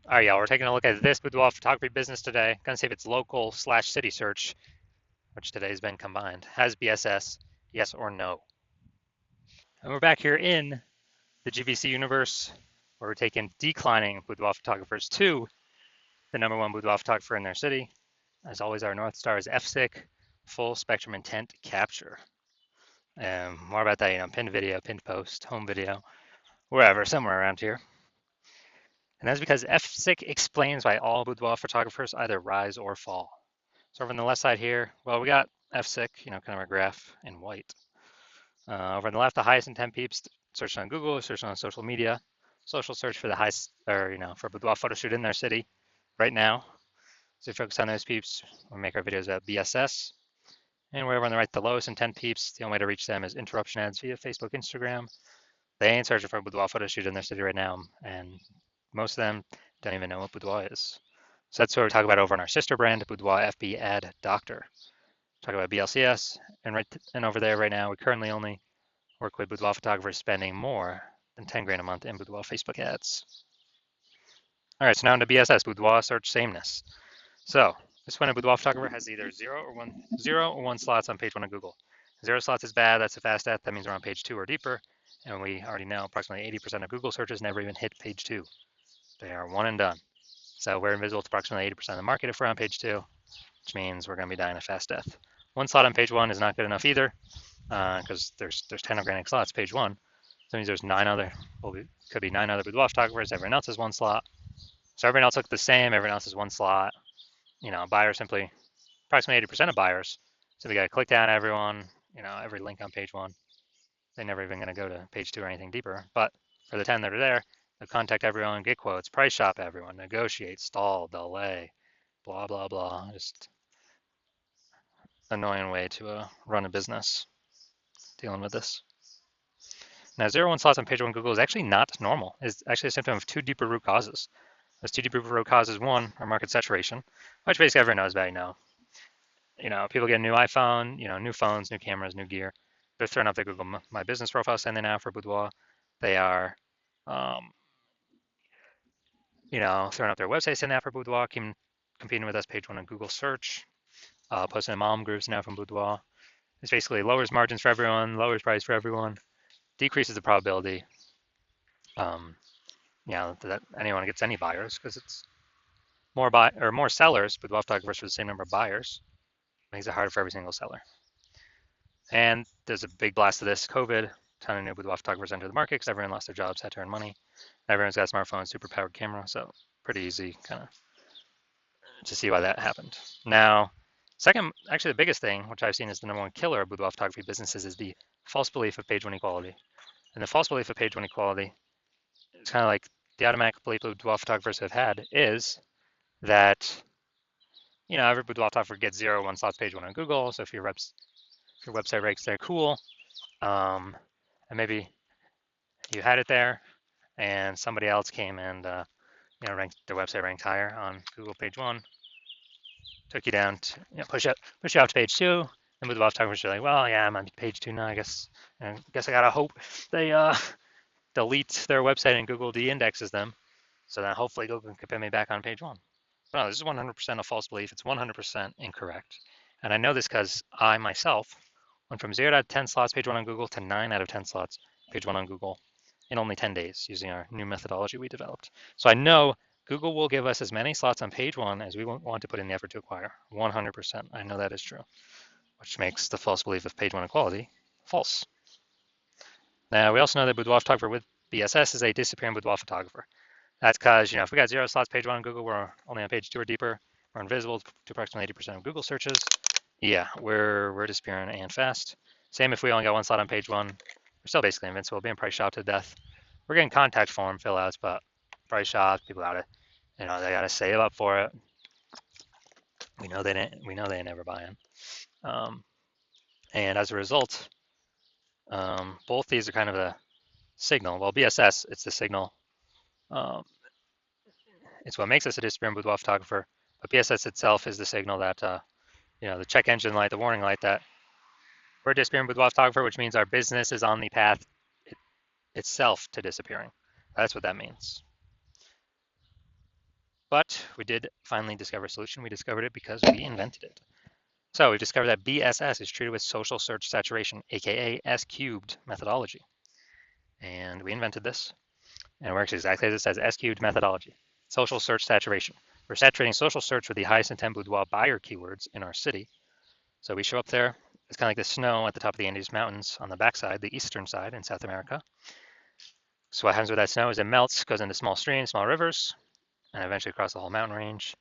All right, y'all, we're taking a look at this boudoir photography business today. Gonna see if it's local/city search, which today has been combined, has BSS, yes or no. And we're back here in the GVC universe where we're taking declining boudoir photographers to the #1 boudoir photographer in their city. As always, our North Star is FSIC, full spectrum intent capture. And more about that, pinned video, pinned post, home video, wherever, somewhere around here. And that's because FSIC explains why all boudoir photographers either rise or fall. So over on the left side here, well, we got FSIC, kind of our graph in white. Over on the left, the highest intent peeps, search on Google, search on social media, social search for the highest, or, for a boudoir photo shoot in their city right now. So focus on those peeps. We make our videos at BSS. And wherever on the right, the lowest intent peeps, the only way to reach them is interruption ads via Facebook, Instagram. They ain't searching for a boudoir photo shoot in their city right now. And most of them don't even know what boudoir is. So that's what we talk about over on our sister brand, Boudoir FB Ad Doctor. Talk about BLCS, and over there right now, we currently only work with boudoir photographers spending more than 10 grand a month in boudoir Facebook ads. All right, so now into BSS, boudoir search sameness. So this when a boudoir photographer has either zero or one slots on page 1 of Google. 0 slots is bad, that's a fast death, that means we're on page 2 or deeper, and we already know approximately 80% of Google searches never even hit page 2. They are one and done. So we're invisible to approximately 80% of the market if we're on page 2, which means we're going to be dying a fast death. One slot on page 1 is not good enough either, because there's 10 organic slots page 1. So that means there's could be 9 other boudoir photographers. Everyone else has 1 slot. So everyone else looks the same. Everyone else has 1 slot. Buyers simply, approximately 80% of buyers. So we got to click down everyone, every link on page 1. They're never even going to go to page 2 or anything deeper. But for the 10 that are there, they'll contact everyone, get quotes, price shop everyone, negotiate, stall, delay, blah, blah, blah. Just annoying way to run a business dealing with this. Now, 0 1 slots on page 1 Google is actually not normal. It's actually a symptom of 2 deeper root causes. Those 2 deeper root causes, one, are market saturation, which basically everyone knows about. People get a new iPhone, new phones, new cameras, new gear. They're throwing up their Google My Business profile sending out for Boudoir. They are, throwing up their website sending out for Boudoir, competing with us page 1 on Google search, posting in mom groups now from Boudoir. This basically lowers margins for everyone, lowers price for everyone, decreases the probability, that anyone gets any buyers because it's more sellers, boudoir photographers for the same number of buyers. Makes it harder for every single seller. And there's a big blast of this COVID. A ton of new boudoir photographers entered the market because everyone lost their jobs, had to earn money. Everyone's got a smartphone, super powered camera, so pretty easy kind of to see why that happened. Now, second, actually the biggest thing, which I've seen is the #1 killer of boudoir photography businesses, is the false belief of page 1 equality. And the false belief of page 1 equality, it's kind of like the automatic belief boudoir photographers have had is that, every boudoir photographer gets 0 1 slots page 1 on Google. So if your website ranks there, cool. And maybe you had it there and somebody else came and, ranked their website ranked higher on Google page 1, took you down to, push you out to page 2. And boudoir photographers are like, well, yeah, I'm on page 2 now, I guess I gotta hope they delete their website and Google de-indexes them, so then hopefully Google can put me back on page 1. No, this is 100% a false belief. It's 100% incorrect. And I know this because I myself went from 0 out of 10 slots page 1 on Google to 9 out of 10 slots page 1 on Google in only 10 days using our new methodology we developed. So I know Google will give us as many slots on page 1 as we want to put in the effort to acquire. 100%. I know that is true, which makes the false belief of page 1 equality false. Now, we also know that boudoir photographer with BSS is a disappearing boudoir photographer. That's because, if we got 0 slots page 1 on Google, we're only on page 2 or deeper, we're invisible to approximately 80% of Google searches. Yeah, we're disappearing and fast. Same if we only got 1 slot on page 1, we're still basically invincible, being price shopped to death. We're getting contact form fill outs, but price shopped, people gotta, they gotta save up for it. We know they ain't never buying. And as a result, both these are kind of the signal. Well, BSS, it's the signal. It's what makes us a disappearing boudoir photographer. But BSS itself is the signal that, the check engine light, the warning light that we're a disappearing boudoir photographer, which means our business is on the path itself to disappearing. That's what that means. But we did finally discover a solution. We discovered it because we invented it. So we've discovered that BSS is treated with social search saturation, aka S cubed methodology. And we invented this, and it works exactly as it says, S cubed methodology. Social search saturation. We're saturating social search with the highest intent boudoir buyer keywords in our city. So we show up there, it's kind of like the snow at the top of the Andes Mountains on the backside, the eastern side in South America. So what happens with that snow is it melts, goes into small streams, small rivers, and eventually across the whole mountain range.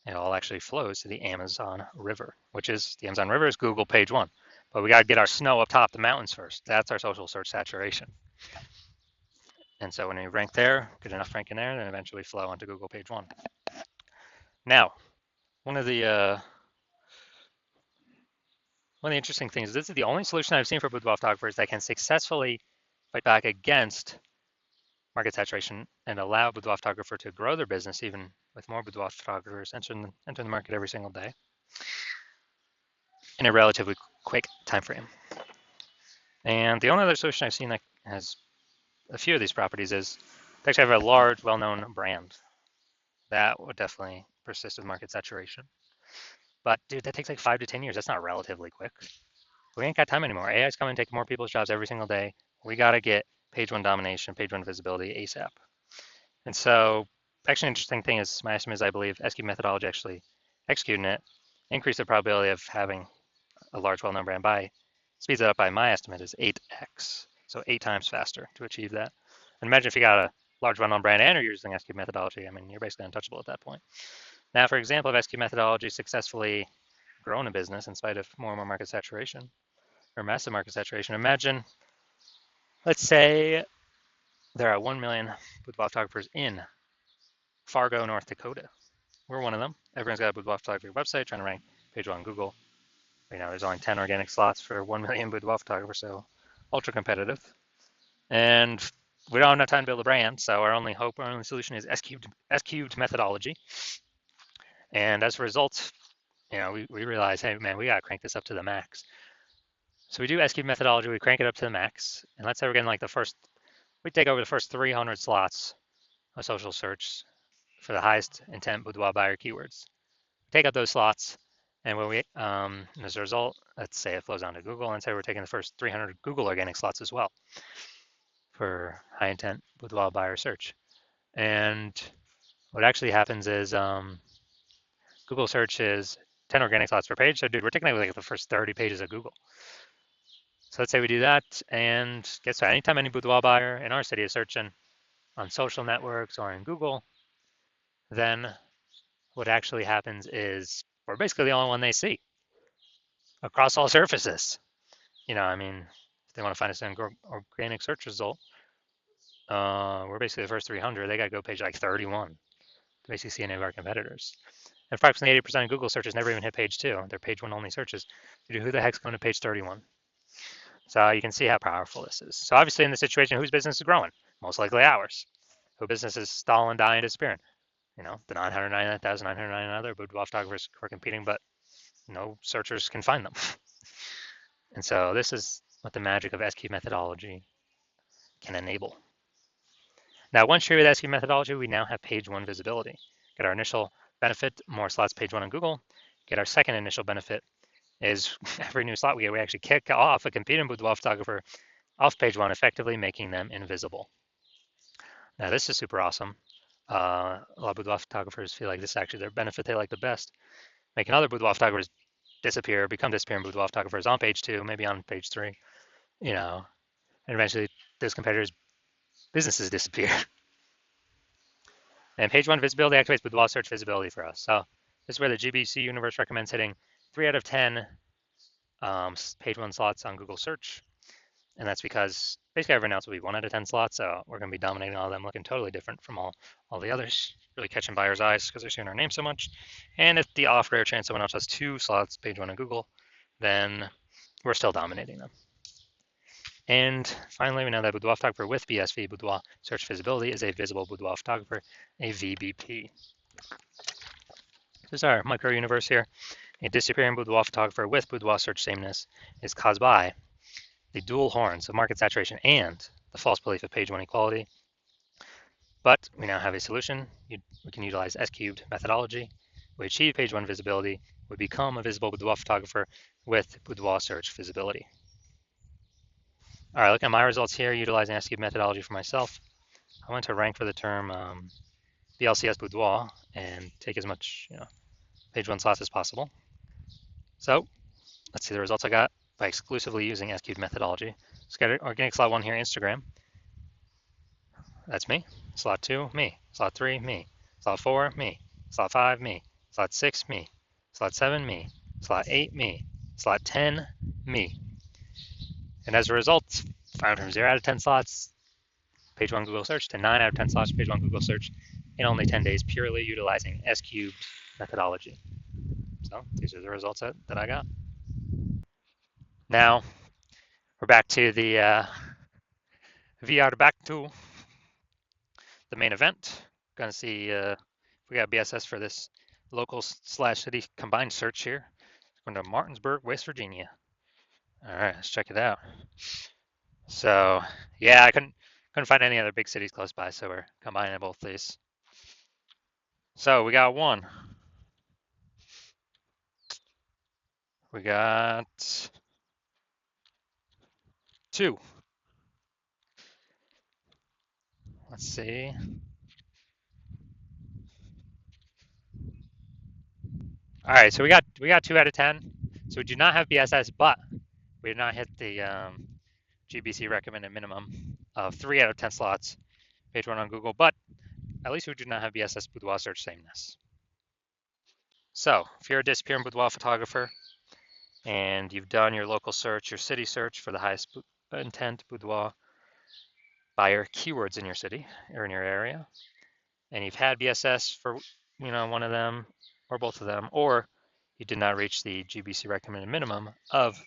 It all actually flows to the Amazon River, which is the Amazon River is Google page one. But we got to get our snow up top the mountains first. That's our social search saturation. And so when we rank there, get enough ranking there, then eventually flow onto Google page one. Now, one of the interesting things is this is the only solution I've seen for boudoir photographers that can successfully fight back against market saturation and allow boudoir photographer to grow their business even with more boudoir photographers entering the market every single day in a relatively quick time frame. And the only other solution I've seen that has a few of these properties is to actually have a large, well-known brand. That would definitely persist with market saturation. But dude, that takes like 5 to 10 years. That's not relatively quick. We ain't got time anymore. AI is coming to take more people's jobs every single day. We got to get page one domination, page one visibility ASAP. And so, actually, an interesting thing is my estimate is I believe SQ methodology actually executing it increased the probability of having a large, well-known brand by speeds it up by my estimate is 8x, so 8 times faster to achieve that. And imagine if you got a large, well-known brand and you're using SQ methodology. I mean, you're basically untouchable at that point. Now, for example, if SQ methodology successfully grown a business in spite of more and more market saturation or massive market saturation, imagine, let's say there are 1 million boudoir photographers in Fargo, North Dakota. We're one of them. Everyone's got a boudoir photography website trying to rank page one on Google. You know, there's only 10 organic slots for 1 million boudoir photographers, so ultra competitive. And we don't have enough time to build a brand, so our only hope, our only solution is S cubed methodology. And as a result, you know, we realize, hey man, we gotta crank this up to the max. So we do S cubed methodology, we crank it up to the max, and let's say we're getting like we take over the first 300 slots of social search for the highest intent boudoir buyer keywords. Take up those slots, and when we, as a result, let's say it flows onto Google, and say we're taking the first 300 Google organic slots as well for high intent boudoir buyer search. And what actually happens is Google search is 10 organic slots per page. So dude, we're taking like the first 30 pages of Google. So let's say we do that, and guess what? Anytime any boudoir buyer in our city is searching on social networks or in Google, then what actually happens is we're basically the only one they see across all surfaces. You know, I mean, if they want to find us an organic search result, we're basically the first 300. They got to go page like 31 to basically see any of our competitors. And approximately 80% of Google searches never even hit page 2. They're page 1 only searches. Dude, who the heck's going to page 31? So you can see how powerful this is. So obviously in this situation, whose business is growing? Most likely ours. Whose business is stalling, dying, disappearing? You know, the 999,999 other boudoir photographers who are competing, but no searchers can find them. And so this is what the magic of SQ methodology can enable. Now, once you're with SQ methodology, we now have page one visibility. Get our initial benefit, more slots page one on Google. Get our second initial benefit is every new slot we get, we actually kick off a competing boudoir photographer off page one, effectively making them invisible. Now, this is super awesome. A lot of boudoir photographers feel like this is actually their benefit they like the best. Making other boudoir photographers disappear, become disappearing boudoir photographers on page 2, maybe on page 3, you know, and eventually those competitors' businesses disappear. And page 1 visibility activates boudoir search visibility for us. So this is where the GBC universe recommends hitting 3 out of 10 page 1 slots on Google search. And that's because basically everyone else will be 1 out of 10 slots, so we're going to be dominating all of them, looking totally different from all the others, really catching buyers' eyes because they're seeing our name so much. And if the off rare chance someone else has 2 slots, page 1 on Google, then we're still dominating them. And finally, we know that boudoir photographer with BSV, boudoir search visibility, is a visible boudoir photographer, a VBP. This is our micro universe here. A disappearing boudoir photographer with boudoir search sameness is caused by the dual horns of market saturation and the false belief of page 1 equality. But we now have a solution. We can utilize S-cubed methodology. We achieve page one visibility. We become a visible boudoir photographer with boudoir search visibility. All right, look at my results here utilizing S-cubed methodology for myself. I went to rank for the term BLCS boudoir and take as much page one slots as possible. So let's see the results I got by exclusively using S-cubed methodology. Let's get organic slot 1 here, Instagram. That's me. Slot 2, me. Slot 3, me. Slot 4, me. Slot 5, me. Slot 6, me. Slot 7, me. Slot 8, me. Slot 10, me. And as a result, found from 0 out of 10 slots, page 1 Google search, to 9 out of 10 slots, page 1 Google search in only 10 days, purely utilizing S-cubed methodology. So these are the results that I got. Now, we're back to the VR back to the main event. Gonna see if we got BSS for this local slash city combined search here. Going to Martinsburg, West Virginia. All right, let's check it out. So yeah, I couldn't find any other big cities close by, so we're combining both these. So we got 1. We got 2. Let's see. All right, so we got 2 out of 10. So we do not have BSS, but we did not hit the GBC recommended minimum of 3 out of 10 slots, page 1 on Google, but at least we do not have BSS boudoir search sameness. So if you're a disappearing boudoir photographer and you've done your local search, your city search for the highest intent boudoir buyer keywords in your city or in your area, and you've had BSS for one of them or both of them, or you did not reach the GBC recommended minimum of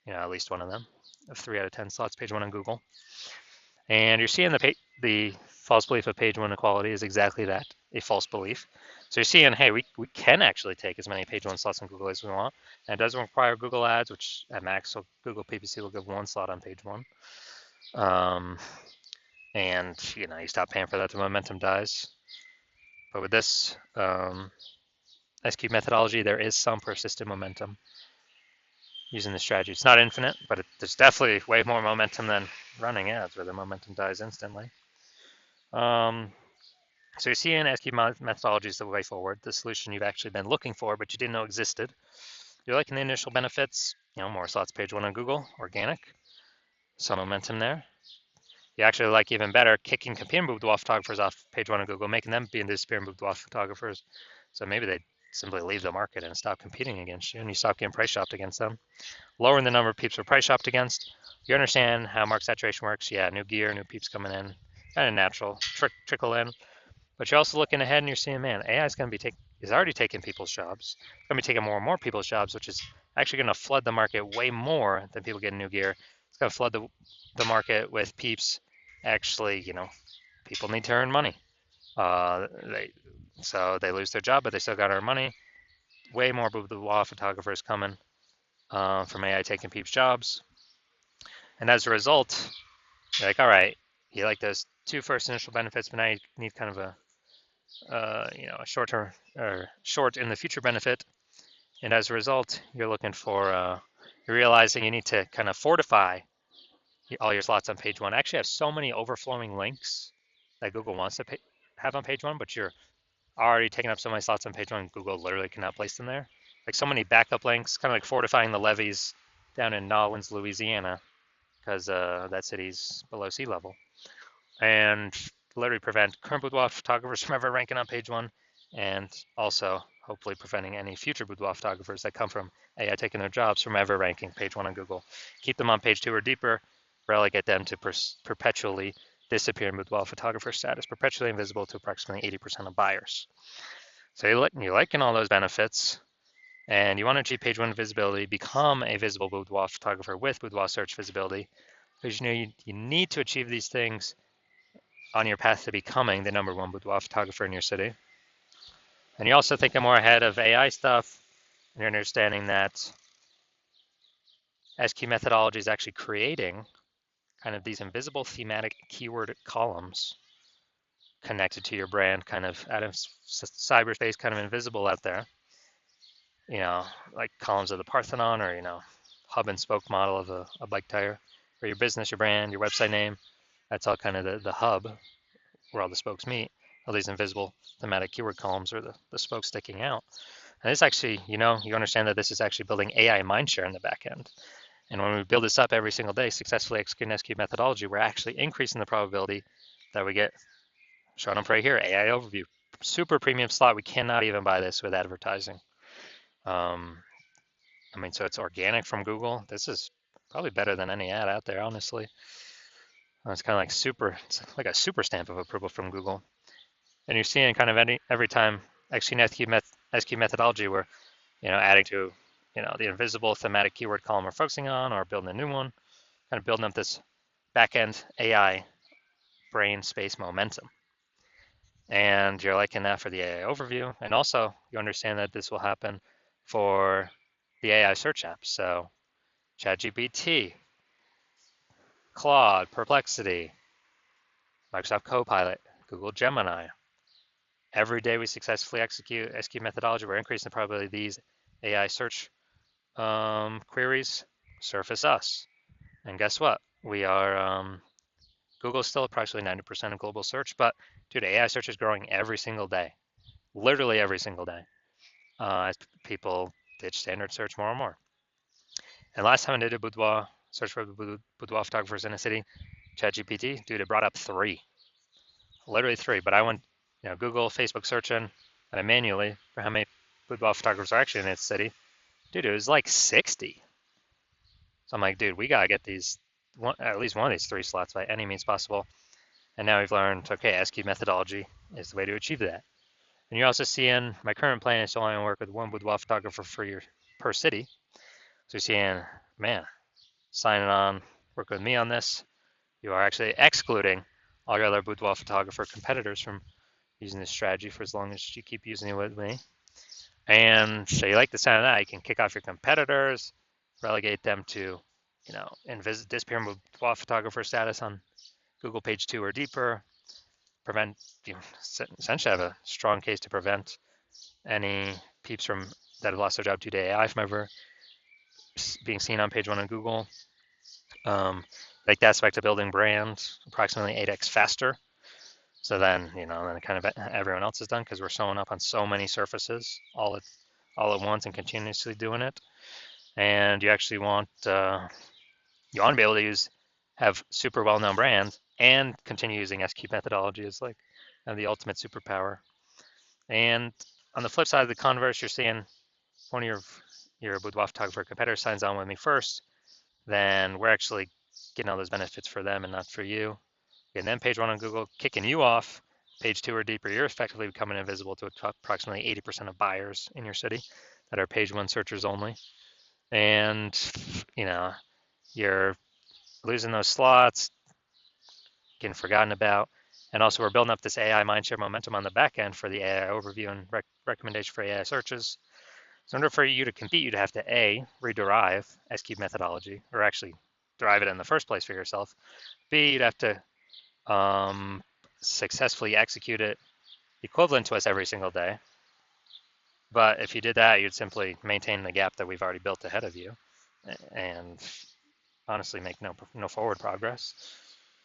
at least one of them, of 3 out of 10 slots, page 1 on Google, and you're seeing the false belief of page 1 equality is exactly that, a false belief. So you're seeing, hey, we can actually take as many page 1 slots on Google as we want, and it doesn't require Google ads, which at max, so Google PPC will give 1 slot on page 1. And you stop paying for that, the momentum dies. But with this S-cubed methodology, there is some persistent momentum using the strategy. It's not infinite, but there's definitely way more momentum than running ads where the momentum dies instantly. So you're seeing S-cubed methodology is the way forward, the solution you've actually been looking for, but you didn't know existed. You're liking the initial benefits, more slots, page 1 on Google, organic, some momentum there. You actually like even better kicking competing boudoir photographers off page 1 on Google, making them be disappearing boudoir photographers. So maybe they simply leave the market and stop competing against you, and you stop getting price shopped against them. Lowering the number of peeps we're price shopped against. You understand how market saturation works. Yeah, new gear, new peeps coming in, kind of natural, trickle in. But you're also looking ahead and you're seeing, man, AI is going to be is already taking people's jobs. It's going to be taking more and more people's jobs, which is actually going to flood the market way more than people getting new gear. It's going to flood the market with peeps. Actually, people need to earn money. So they lose their job, but they still got to earn money. Way more boudoir photographers coming from AI taking peeps' jobs. And as a result, you're like, all right, you like those 2 first initial benefits, but now you need kind of a a short-term or short in the future benefit, and as a result, you're looking for you're realizing you need to kind of fortify all your slots on page 1. Actually, have so many overflowing links that Google wants to have on page 1, but you're already taking up so many slots on page 1, Google literally cannot place them there. Like so many backup links, kind of like fortifying the levees down in Nolens, Louisiana, because that city's below sea level, and literally prevent current boudoir photographers from ever ranking on page 1, and also hopefully preventing any future boudoir photographers that come from AI taking their jobs from ever ranking page 1 on Google. Keep them on page 2 or deeper, relegate them to perpetually disappearing boudoir photographer status, perpetually invisible to approximately 80% of buyers. So you're liking all those benefits, and you want to achieve page 1 visibility, become a visible boudoir photographer with boudoir search visibility, because you need to achieve these things on your path to becoming the #1 boudoir photographer in your city. And you're also thinking more ahead of AI stuff, and you're understanding that S-cubed methodology is actually creating kind of these invisible thematic keyword columns connected to your brand, kind of out of cyberspace, kind of invisible out there. Like columns of the Parthenon, or hub and spoke model of a bike tire, or your business, your brand, your website name. That's all kind of the hub where all the spokes meet. All these invisible thematic keyword columns are the spokes sticking out. And this actually, you understand that this is actually building AI mindshare in the back end. And when we build this up every single day, successfully executing SQ methodology, we're actually increasing the probability that we get shown up right here, AI overview. Super premium slot. We cannot even buy this with advertising. So it's organic from Google. This is probably better than any ad out there, honestly. It's kind of like it's like a super stamp of approval from Google. And you're seeing kind of every time executing SQ methodology, we're adding to the invisible thematic keyword column we're focusing on, or building a new one, kind of building up this back-end AI brain space momentum. And you're liking that for the AI overview. And also you understand that this will happen for the AI search apps. So ChatGPT, Claude, Perplexity, Microsoft Copilot, Google Gemini. Every day we successfully execute SQ methodology, we're increasing the probability of these AI search queries surface us. And guess what? We are, Google's still approximately 90% of global search, but dude, AI search is growing every single day, literally every single day, as people ditch standard search more and more. And last time I did a boudoir search for boudoir photographers in a city, ChatGPT, dude, it brought up 3, literally 3. But I went, Google, Facebook searching, and I manually for how many boudoir photographers are actually in its city. Dude, it was like 60. So I'm like, dude, we gotta get at least one of these 3 slots by any means possible. And now we've learned, okay, SQ methodology is the way to achieve that. And you're also seeing my current plan is to only work with one boudoir photographer per city. So you're seeing, man, signing on, work with me on this. You are actually excluding all your other boudoir photographer competitors from using this strategy for as long as you keep using it with me. And so you like the sound of that, you can kick off your competitors, relegate them to, disappear boudoir photographer status on Google page 2 or deeper, essentially have a strong case to prevent any peeps that have lost their job due to AI from ever being seen on page 1 on Google. Like the aspect of building brand approximately 8x faster. So then, then kind of everyone else is done because we're showing up on so many surfaces all at once and continuously doing it. And you actually want to be able to have super well-known brands and continue using SQ methodology as like the ultimate superpower. And on the flip side of the converse, you're seeing one of your boudoir photographer competitor signs on with me first, then we're actually getting all those benefits for them and not for you. And then page 1 on Google kicking you off, page 2 or deeper, you're effectively becoming invisible to approximately 80% of buyers in your city that are page 1 searchers only. And, you're losing those slots, getting forgotten about. And also we're building up this AI mindshare momentum on the back end for the AI overview and recommendation for AI searches. So in order for you to compete, you'd have to A, rederive SQ methodology, or actually derive it in the first place for yourself. B, you'd have to successfully execute it equivalent to us every single day. But if you did that, you'd simply maintain the gap that we've already built ahead of you and honestly make no forward progress.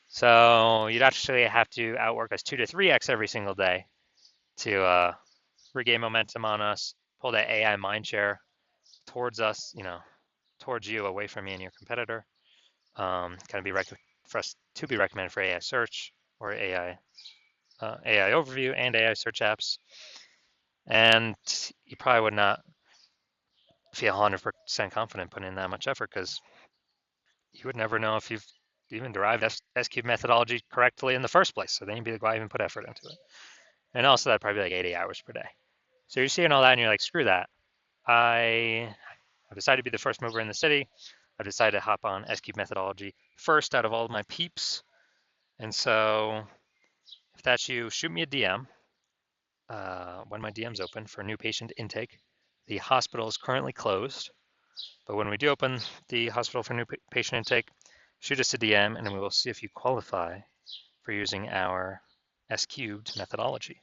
So you'd actually have to outwork us 2 to 3x every single day to regain momentum on us, pull that AI mindshare towards us, towards you, away from me and your competitor. Kind of be for us to be recommended for AI search or AI overview and AI search apps. And you probably would not feel 100% confident putting in that much effort because you would never know if you've even derived SQ methodology correctly in the first place. So then you'd be like, why even put effort into it? And also that'd probably be like 80 hours per day. So you're seeing all that and you're like, screw that. I've decided to be the first mover in the city. I've decided to hop on SQ methodology first out of all of my peeps. And so if that's you, shoot me a DM when my DM's open for new patient intake. The hospital is currently closed, but when we do open the hospital for new patient intake, shoot us a DM and we will see if you qualify for using our S cubed methodology.